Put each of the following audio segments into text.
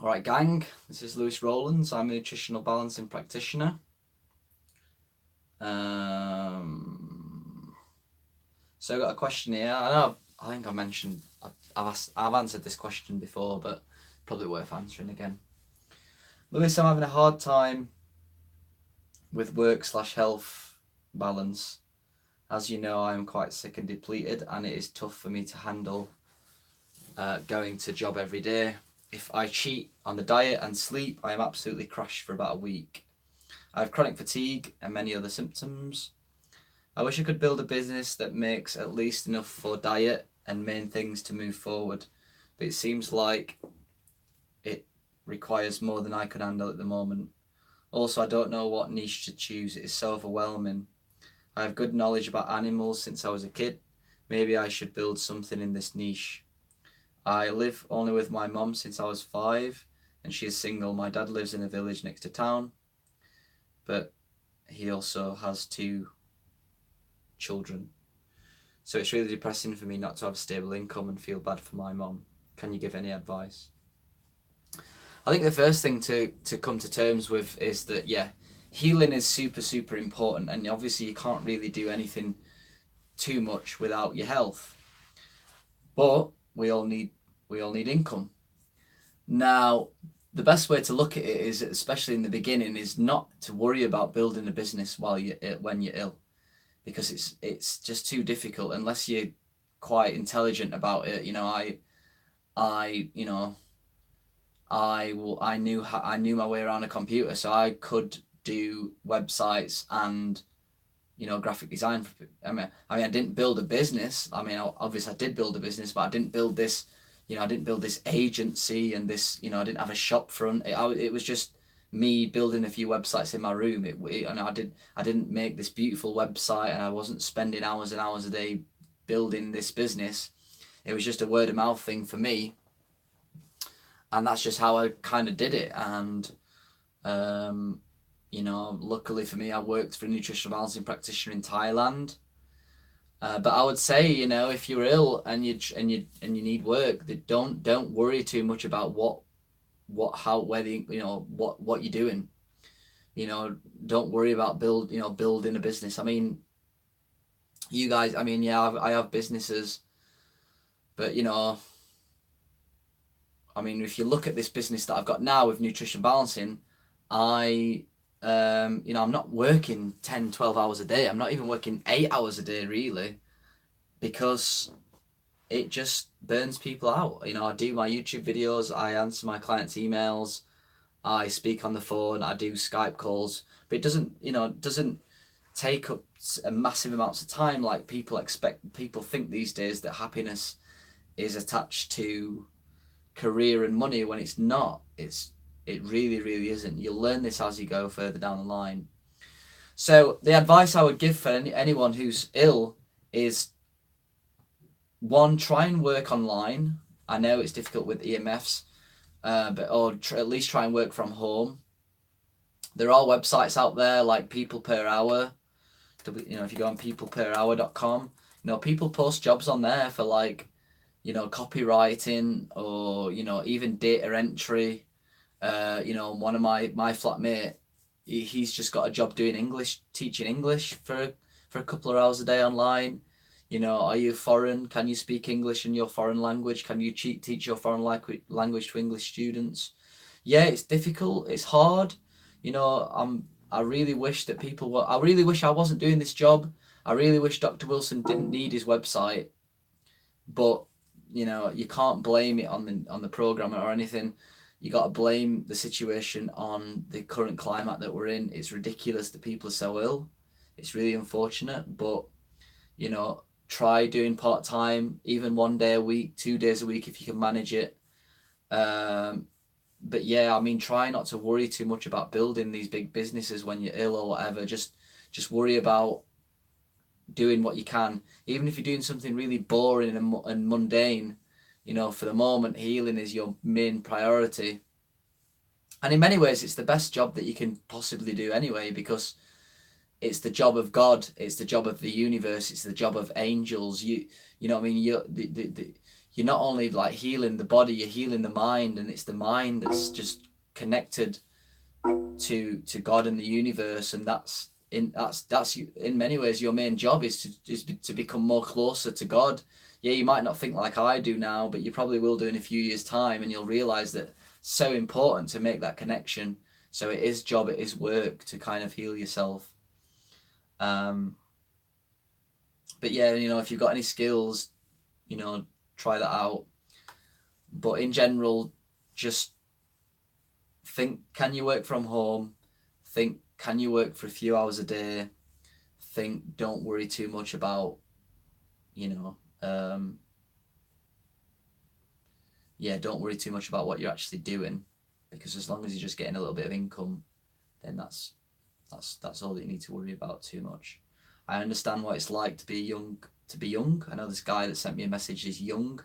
Alright gang, this is Rowlands. I'm a nutritional balancing practitioner. So I've got a question here. I think I mentioned, I've answered this question before, but probably worth answering again. Lewis, I'm having a hard time with work/health balance. As you know, I'm quite sick and depleted, and it is tough for me to handle going to job every day. If I cheat on the diet and sleep, I am absolutely crashed for about a week. I have chronic fatigue and many other symptoms. I wish I could build a business that makes at least enough for diet and main things to move forward, but it seems like it requires more than I could handle at the moment. Also, I don't know what niche to choose. It is so overwhelming. I have good knowledge about animals since I was a kid. Maybe I should build something in this niche. I live only with my mum since I was 5, and she is single. My dad lives in a village next to town, but he also has 2 children. So it's really depressing for me not to have a stable income and feel bad for my mum. Can you give any advice? I think the first thing to come to terms with is that, yeah, healing is super important, and obviously you can't really do anything too much without your health. But we all need income. Now, the best way to look at it is, especially in the beginning, is not to worry about building a business when you're ill, because it's just too difficult unless you're quite intelligent about it. You know, I knew my way around a computer, so I could do websites and graphic design. I didn't build a business. Obviously I did build a business, but I didn't build this. I didn't build this agency and this. I didn't have a shop front. It was just me building a few websites in my room. I didn't make this beautiful website, and I wasn't spending hours and hours a day building this business. It was just a word of mouth thing for me, and that's just how I kind of did it. And luckily for me, I worked for a nutritional balancing practitioner in Thailand. But I would say, if you're ill and you need work, don't worry too much about what you're doing. Don't worry about building a business. You guys, I have businesses, but if you look at this business that I've got now with nutrition balancing, I'm not working 10, 12 hours a day. I'm not even working 8 hours a day, really, because it just burns people out. I do my YouTube videos, I answer my clients' emails, I speak on the phone, I do Skype calls, but it doesn't take up a massive amounts of time like people expect. People think these days that happiness is attached to career and money, when it's not. It really isn't. You'll learn this as you go further down the line. So the advice I would give for anyone who's ill is, 1, try and work online. I know it's difficult with EMFs, but at least try and work from home. There are websites out there like People Per Hour. If you go on peopleperhour.com, people post jobs on there for copywriting or even data entry. One of my flatmate, he's just got a job doing English, teaching English for a couple of hours a day online. Are you foreign? Can you speak English in your foreign language? Can you teach your foreign language to English students? Yeah, it's difficult. It's hard. I really wish that I really wish I wasn't doing this job. I really wish Dr. Wilson didn't need his website, but you can't blame it on the programmer or anything. You got to blame the situation on the current climate that we're in. It's ridiculous that people are so ill. It's really unfortunate, but try doing part-time, even 1 day a week, 2 days a week if you can manage it. But yeah, try not to worry too much about building these big businesses when you're ill or whatever. Just worry about doing what you can, even if you're doing something really boring and mundane. For the moment, healing is your main priority, and in many ways it's the best job that you can possibly do anyway, because it's the job of God, it's the job of the universe, it's the job of angels. you're not only like healing the body, you're healing the mind, and it's the mind that's just connected to God and the universe, and that's in many ways your main job is to become more closer to God. Yeah, you might not think like I do now, but you probably will do in a few years' time, and you'll realize that it's so important to make that connection. So it is job, it is work to kind of heal yourself. But yeah, you know, if you've got any skills, you know, try that out. But in general, just think, can you work from home? Think, can you work for a few hours a day? Think, don't worry too much about, you know, don't worry too much about what you're actually doing, because as long as you're just getting a little bit of income, then that's all that you need to worry about too much. I understand what it's like to be young. I know this guy that sent me a message is young,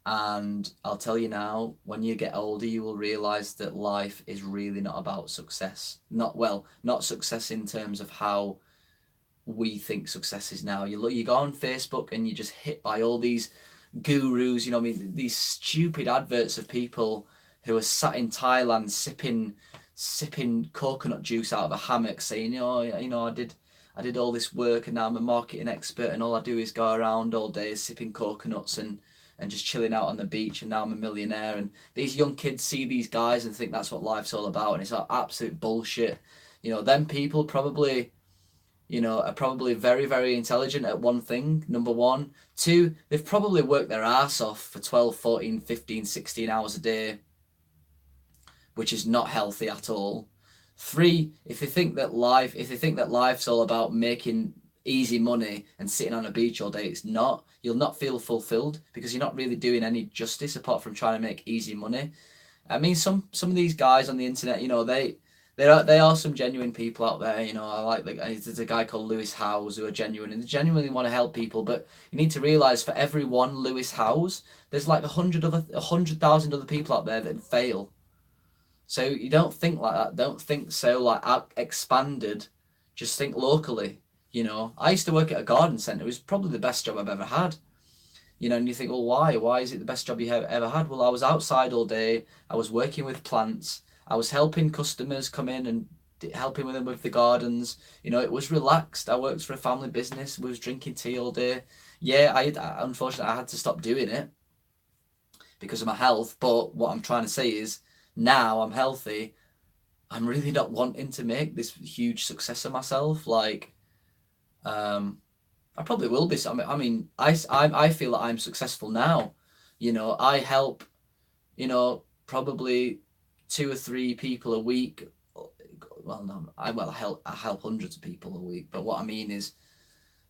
and I'll tell you now, when you get older, you will realize that life is really not about success. Not success in terms of how we think success is now. You go on Facebook and you're just hit by all these gurus, you know, I mean, these stupid adverts of people who are sat in Thailand sipping coconut juice out of a hammock, saying, I did all this work and now I'm a marketing expert and all I do is go around all day sipping coconuts and just chilling out on the beach, and now I'm a millionaire. And these young kids see these guys and think that's what life's all about, and it's like absolute bullshit. You know, them people probably, you know, are probably very, very intelligent at one thing, number one. Two, they've probably worked their ass off for 12, 14, 15, 16 hours a day, which is not healthy at all. Three, if they think that life's all about making easy money and sitting on a beach all day, it's not. You'll not feel fulfilled because you're not really doing any justice apart from trying to make easy money. I mean, some of these guys on the internet, you know, they are some genuine people out there. You know, I like there's a guy called Lewis Howes who are genuine and they genuinely want to help people. But you need to realize for every one Lewis Howes, there's like 100,000 other people out there that fail. So you don't think like that. Don't think so like expanded. Just think locally. You know, I used to work at a garden centre. It was probably the best job I've ever had. You know, and you think, well, why? Why is it the best job you have ever had? Well, I was outside all day. I was working with plants. I was helping customers come in and helping with them with the gardens. You know, it was relaxed. I worked for a family business. We was drinking tea all day. Yeah, unfortunately, I had to stop doing it because of my health. But what I'm trying to say is, now I'm healthy. I'm really not wanting to make this huge success of myself. Like, I probably will be. I mean, I feel that I'm successful now. You know, I help, you know, probably 2 or 3 people a week. Well, no, I help hundreds of people a week. But what I mean is,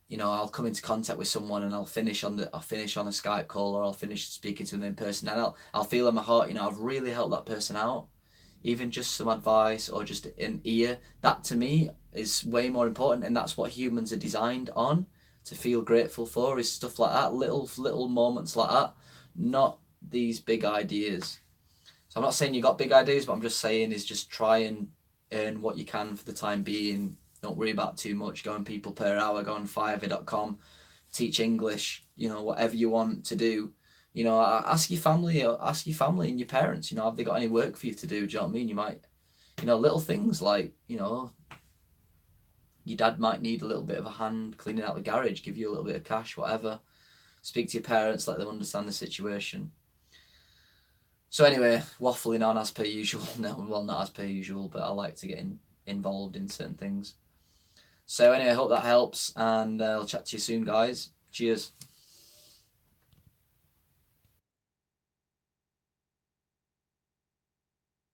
you know, I'll come into contact with someone and I'll finish on a Skype call, or I'll finish speaking to them in person, and I'll feel in my heart, you know, I've really helped that person out. Even just some advice or just an ear, that to me is way more important, and that's what humans are designed on, to feel grateful for, is stuff like that, little moments like that, not these big ideas. So I'm not saying you got big ideas, but I'm just saying is just try and earn what you can for the time being. Don't worry about too much. Go on people per hour, go on fiverr.com, teach English, you know, whatever you want to do. You know, ask your family and your parents, you know, have they got any work for you to do? Do you know what I mean? You might, you know, little things like, you know, your dad might need a little bit of a hand cleaning out the garage, give you a little bit of cash, whatever. Speak to your parents, let them understand the situation. So anyway, waffling on as per usual. No, well, not as per usual, but I like to get involved in certain things. So anyway, I hope that helps, and I'll chat to you soon, guys. Cheers.